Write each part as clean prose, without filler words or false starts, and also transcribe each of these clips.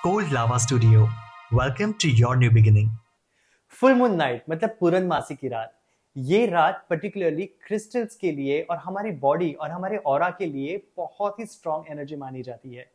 Cold Lava Studio. Welcome to your new beginning. Full moon night मतलब पूर्णमासी की रात। ये रात पर्टिकुलरली क्रिस्टल्स के लिए और हमारी बॉडी और हमारे ऑरा के लिए बहुत ही स्ट्रॉन्ग एनर्जी मानी जाती है।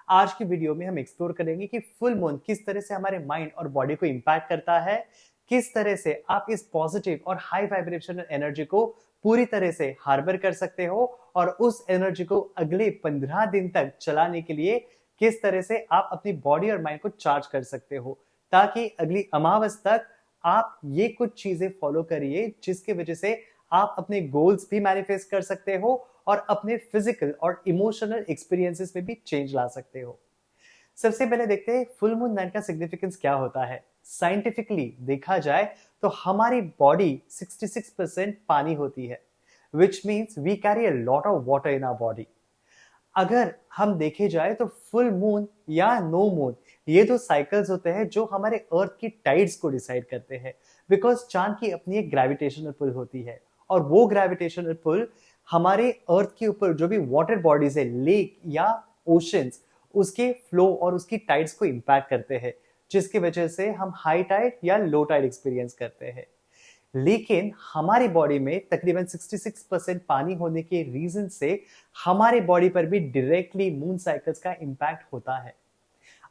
आज की वीडियो में हम एक्सप्लोर करेंगे कि फुल मून किस तरह से हमारे माइंड और बॉडी को इम्पैक्ट करता है, किस तरह से आप इस पॉजिटिव और हाई वाइब्रेशनल एनर्जी को पूरी तरह से हार्बर कर सकते हो और उस एनर्जी को अगले 15 दिन तक चलाने के लिए किस तरह से आप अपनी बॉडी और माइंड को चार्ज कर सकते हो, ताकि अगली अमावस तक आप ये कुछ चीजें फॉलो करिए जिसकी वजह से आप अपने गोल्स भी मैनिफेस्ट कर सकते हो और अपने फिजिकल और इमोशनल एक्सपीरियंसेस में भी चेंज ला सकते हो। सबसे पहले देखते हैं फुल मून नाइट का सिग्निफिकेंस क्या होता है। साइंटिफिकली देखा जाए तो हमारी बॉडी 66% पानी होती है, which means we carry a lot of water in our body. अगर हम देखे जाए तो फुल मून या नो मून, ये दो साइकिल्स होते हैं जो हमारे अर्थ की टाइड्स को डिसाइड करते हैं। बिकॉज चांद की अपनी एक ग्रेविटेशनल पुल होती है और वो ग्रेविटेशनल पुल हमारे अर्थ के ऊपर जो भी वाटर बॉडीज है, लेक या ओशंस, उसके फ्लो और उसकी टाइड्स को इम्पैक्ट करते हैं, जिसकी वजह से हम हाई टाइड या लो टाइड एक्सपीरियंस करते हैं। लेकिन हमारी बॉडी में तकरीबन 66% पानी होने के रीजन से हमारे बॉडी पर भी डायरेक्टली मून साइकिल्स का इम्पैक्ट होता है।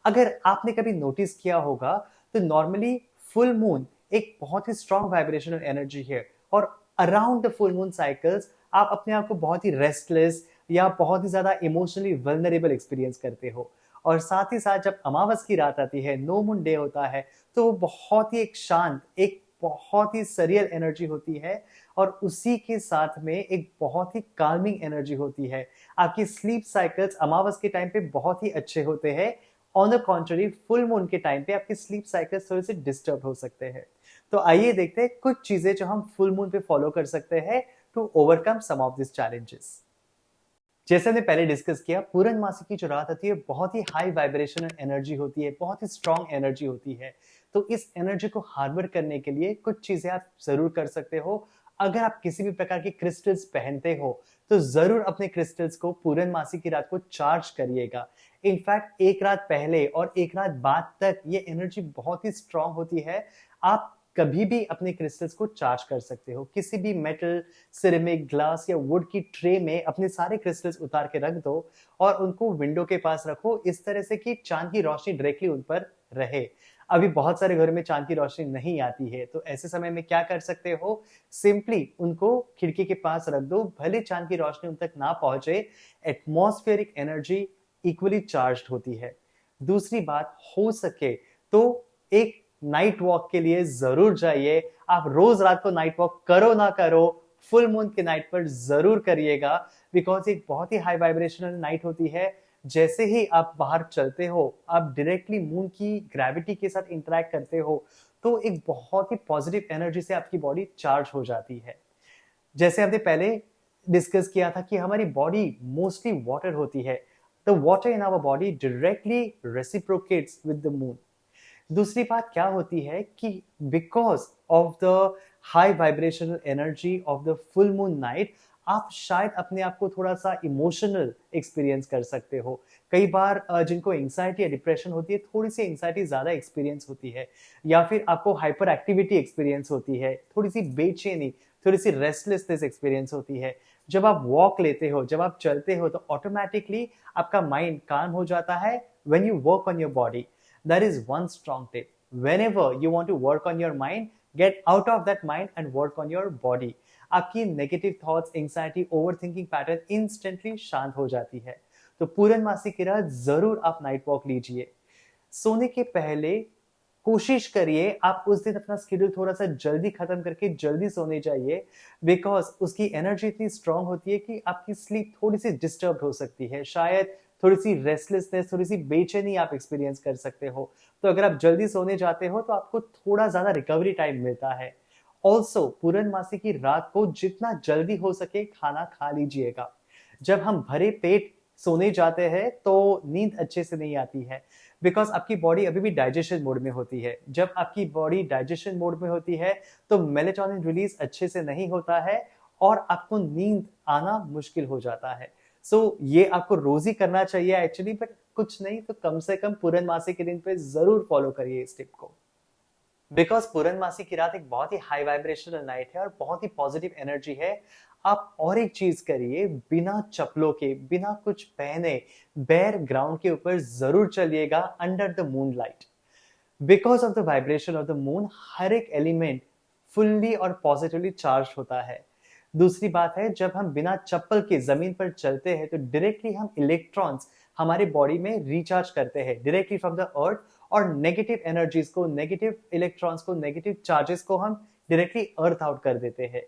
अगर आपने कभी नोटिस किया होगा तो नॉर्मली फुल मून एक बहुत ही स्ट्रॉन्ग वाइब्रेशनल एनर्जी है और around the full moon cycles आप अपने आप को बहुत ही रेस्टलेस या बहुत ही ज्यादा इमोशनली वल्नरेबल एक्सपीरियंस करते हो। और साथ ही साथ जब अमावस की रात आती है, नो मून डे होता है, तो वो बहुत ही एक शांत, एक बहुत ही सरियल एनर्जी होती है और उसी के साथ में एक बहुत ही काल्मिंग एनर्जी होती है। आपकी स्लीप साइकिल्स अमावस के टाइम पे बहुत ही अच्छे होते हैं। On the contrary full moon के टाइम पे आपकी स्लीप साइकिल्स थोड़े से डिस्टर्ब हो सकते हैं। तो आइए देखते हैं कुछ चीजें जो हम फुल मून पे फॉलो कर सकते हैं to overcome some of this challenges. जैसे हमने पहले डिस्कस किया, पूर्णमासी की जो रात आती है बहुत ही हाई वाइब्रेशनल एनर्जी होती है, बहुत ही स्ट्रॉन्ग एनर्जी होती है। तो इस एनर्जी को हार्बर करने के लिए कुछ चीजें आप जरूर कर सकते हो। अगर आप किसी भी प्रकार के क्रिस्टल्स पहनते हो तो जरूर अपने क्रिस्टल्स को पूर्णमासी की रात को चार्ज करिएगा। इनफैक्ट एक रात पहले और एक रात बाद तक ये एनर्जी बहुत ही स्ट्रॉन्ग होती है। आप कभी भी अपने क्रिस्टल्स को चार्ज कर सकते हो। किसी भी मेटल, सिरेमिक, ग्लास या वुड की ट्रे में अपने सारे क्रिस्टल्स उतार के रख दो और उनको विंडो के पास रखो, इस तरह से कि चांद की रोशनी डायरेक्टली उन पर रहे। अभी बहुत सारे घरों में चांद की रोशनी नहीं आती है, तो ऐसे समय में क्या कर सकते हो, सिंपली उनको खिड़की के पास रख दो, भले चांद की रोशनी उन तक ना पहुंचे, एटमॉस्फेरिक एनर्जी इक्वली चार्ज्ड होती है। दूसरी बात, हो सके तो एक नाइट वॉक के लिए जरूर जाइए। आप रोज रात को नाइट वॉक करो ना करो, फुल मून के नाइट पर जरूर करिएगा। बिकॉज एक बहुत ही हाई वाइब्रेशनल नाइट होती है। जैसे ही आप बाहर चलते हो, आप डायरेक्टली मून की ग्रेविटी के साथ इंटरेक्ट करते हो, तो एक बहुत ही पॉजिटिव एनर्जी से आपकी बॉडी चार्ज हो जाती है। जैसे हमने पहले डिस्कस किया था कि हमारी बॉडी मोस्टली वाटर होती है। The water in our body directly reciprocates with the moon. दूसरी बात क्या होती है कि because of the high vibrational energy of the full moon night, आप शायद अपने आप को थोड़ा सा इमोशनल एक्सपीरियंस कर सकते हो। कई बार जिनको एंग्जाइटी या डिप्रेशन होती है, थोड़ी सी एंग्जाइटी ज्यादा एक्सपीरियंस होती है, या फिर आपको हाइपर एक्टिविटी एक्सपीरियंस होती है, थोड़ी सी बेचैनी, थोड़ी सी रेस्टलेसनेस एक्सपीरियंस होती है। जब आप वॉक लेते हो, जब आप चलते हो, तो ऑटोमेटिकली आपका माइंड काम हो जाता है। When you work on your body, that is one strong tip. Whenever you want to work on your mind, get out of that mind and work on your body. आपकी negative thoughts, anxiety, overthinking pattern instantly शांत हो जाती है। तो पूर्णमासी की रात जरूर आप नाइट वॉक लीजिए। सोने के पहले कोशिश करिए आप उस दिन अपना शेड्यूल थोड़ा सा जल्दी खत्म करके जल्दी सोने जाइए। बिकॉज उसकी एनर्जी इतनी स्ट्रांग होती है कि आपकी स्लीप थोड़ी सी डिस्टर्ब हो सकती है। शायद थोड़ी सी रेस्टलेसनेस, थोड़ी सी बेचैनी आप एक्सपीरियंस कर सकते हो। तो अगर आप जल्दी सोने जाते हो तो आपको थोड़ा ज्यादा रिकवरी टाइम मिलता है। ऑल्सो पूर्णमासी की रात को जितना जल्दी हो सके खाना खा लीजिएगा। जब हम भरे पेट सोने जाते हैं तो नींद अच्छे से नहीं आती है। बिकॉज आपकी बॉडी अभी भी डाइजेशन मोड में होती है। जब आपकी बॉडी डाइजेशन मोड में होती है तो मेलेटोनिन रिलीज अच्छे से नहीं होता है और आपको नींद आना मुश्किल हो जाता है। ये आपको रोज ही करना चाहिए एक्चुअली, बट कुछ नहीं तो कम से कम पूर्णमासी के दिन पे जरूर फॉलो करिए इस टिप को। बिकॉज पूर्णमासी की रात एक बहुत ही हाई वाइब्रेशनल नाइट है और बहुत ही पॉजिटिव एनर्जी है। आप और एक चीज करिए, बिना चप्पलों के, बिना कुछ पहने बेयर ग्राउंड के ऊपर जरूर चलिएगा under the moonlight. Because of the vibration of the moon हर एक एलिमेंट फुल्ली और पॉजिटिवली चार्ज होता है। दूसरी बात है, जब हम बिना चप्पल के जमीन पर चलते हैं तो डायरेक्टली हम इलेक्ट्रॉन्स हमारे बॉडी में रिचार्ज करते हैं डायरेक्टली फ्रॉम द अर्थ, और नेगेटिव एनर्जीज को, नेगेटिव इलेक्ट्रॉन्स को, नेगेटिव चार्जेस को हम डायरेक्टली अर्थ आउट कर देते हैं।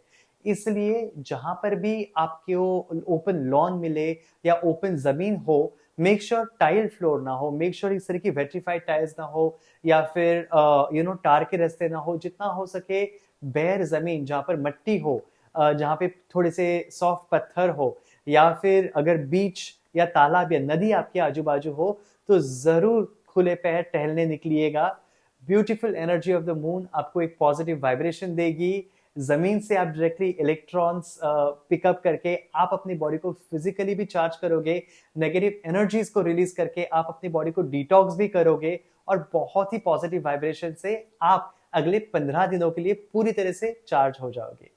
इसलिए जहां पर भी आपको ओपन लॉन मिले या ओपन जमीन हो, मेक श्योर टाइल फ्लोर ना हो, मेक श्योर इस तरह की वेट्रीफाइड टाइल्स ना हो, या फिर टार के रास्ते ना हो। जितना हो सके बेयर जमीन, जहां पर मट्टी हो, जहाँ पे थोड़े से सॉफ्ट पत्थर हो, या फिर अगर बीच या तालाब या नदी आपके आजू बाजू हो तो जरूर खुले पैर टहलने निकलिएगा। Beautiful energy of the moon आपको एक पॉजिटिव वाइब्रेशन देगी। जमीन से आप डायरेक्टली इलेक्ट्रॉन्स पिकअप करके आप अपनी बॉडी को फिजिकली भी चार्ज करोगे, नेगेटिव एनर्जीज को रिलीज करके आप अपनी बॉडी को डिटॉक्स भी करोगे, और बहुत ही पॉजिटिव वाइब्रेशन से आप अगले 15 दिनों के लिए पूरी तरह से चार्ज हो जाओगे।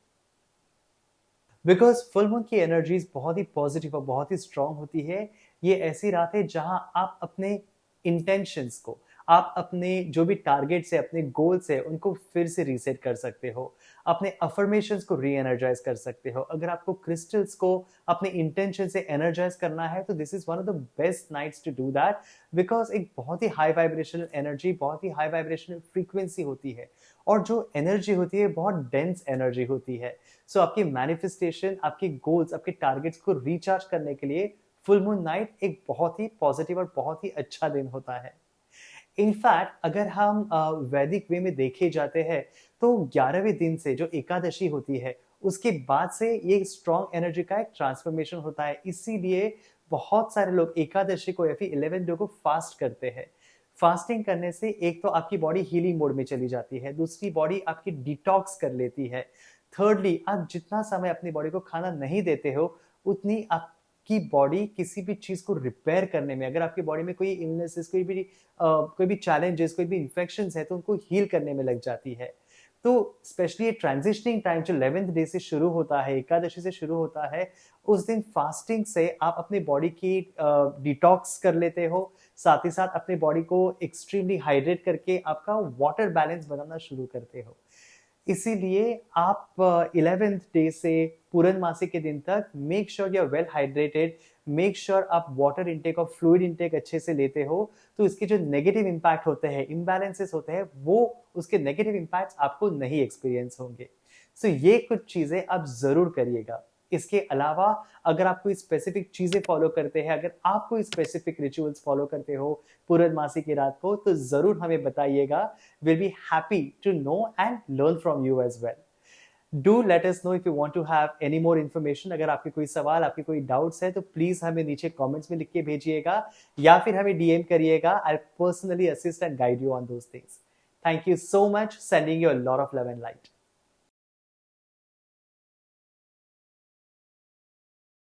बिकॉज फुल मून की एनर्जीज बहुत ही पॉजिटिव और बहुत ही स्ट्रांग होती है। ये ऐसी रात है जहां आप अपने इंटेंशंस को, आप अपने जो भी टारगेट्स है, अपने गोल्स है, उनको फिर से रीसेट कर सकते हो, अपने अफर्मेशंस को री एनर्जाइज कर सकते हो। अगर आपको क्रिस्टल्स को अपने इंटेंशन से एनर्जाइज करना है तो this is one of the best nights to do that. Because एक बहुत ही हाई वाइब्रेशनल एनर्जी, बहुत ही हाई वाइब्रेशनल फ्रीक्वेंसी होती है, और जो एनर्जी होती है बहुत डेंस एनर्जी होती है। आपकी मैनिफेस्टेशन, आपके गोल्स, आपके टारगेट्स को रिचार्ज करने के लिए फुल मून नाइट एक बहुत ही पॉजिटिव और बहुत ही अच्छा दिन होता है। इनफैक्ट अगर हम वैदिक वे में देखे जाते हैं तो 11वें दिन से जो एकादशी होती है उसके बाद से ये स्ट्रॉन्ग एनर्जी का एक ट्रांसफॉर्मेशन होता है। इसीलिए बहुत सारे लोग एकादशी को या फिर 11 डे को फास्ट करते हैं। फास्टिंग करने से एक तो आपकी बॉडी हीलिंग मोड में चली जाती है, दूसरी बॉडी आपकी डिटॉक्स कर लेती है, थर्डली आप जितना समय अपनी बॉडी को खाना नहीं देते हो उतनी आपकी बॉडी किसी भी चीज को रिपेयर करने में, अगर आपकी बॉडी में कोई इलनेसेस, कोई भी चैलेंजेस, कोई भी इन्फेक्शंस है तो उनको हील करने में लग जाती है। तो स्पेशली ये ट्रांजिशनिंग टाइम जो 11th डे से शुरू होता है, एकादशी से शुरू होता है, उस दिन फास्टिंग से आप अपनी बॉडी की डिटॉक्स कर लेते हो, साथ ही साथ अपनी बॉडी को एक्सट्रीमली हाइड्रेट करके आपका वाटर बैलेंस बनाना शुरू करते हो। इसीलिए आप 11th डे से पूर्णमासी के दिन तक make sure you are well hydrated, make sure आप वाटर इनटेक और फ्लूइड इनटेक अच्छे से लेते हो, तो इसके जो नेगेटिव इंपैक्ट होते हैं, इम्बैलेंसेस होते हैं, वो उसके नेगेटिव इंपैक्ट्स आपको नहीं एक्सपीरियंस होंगे। ये कुछ चीजें आप जरूर करिएगा। इसके अलावा अगर आप कोई स्पेसिफिक चीजें फॉलो करते हैं, अगर आप कोई स्पेसिफिक रिचुअल्स फॉलो करते हो पूर्णमासी की रात को, तो जरूर हमें बताइएगा। Will be happy to know and learn from you as well. Do let us know if you want to have any more information. अगर आपके कोई सवाल, आपके कोई डाउट्स है तो प्लीज हमें नीचे कमेंट्स में लिख के भेजिएगा, या फिर हमें डीएम करिएगा। I personally assist and guide you on those things. Thank you so much, sending you a lot of love and light.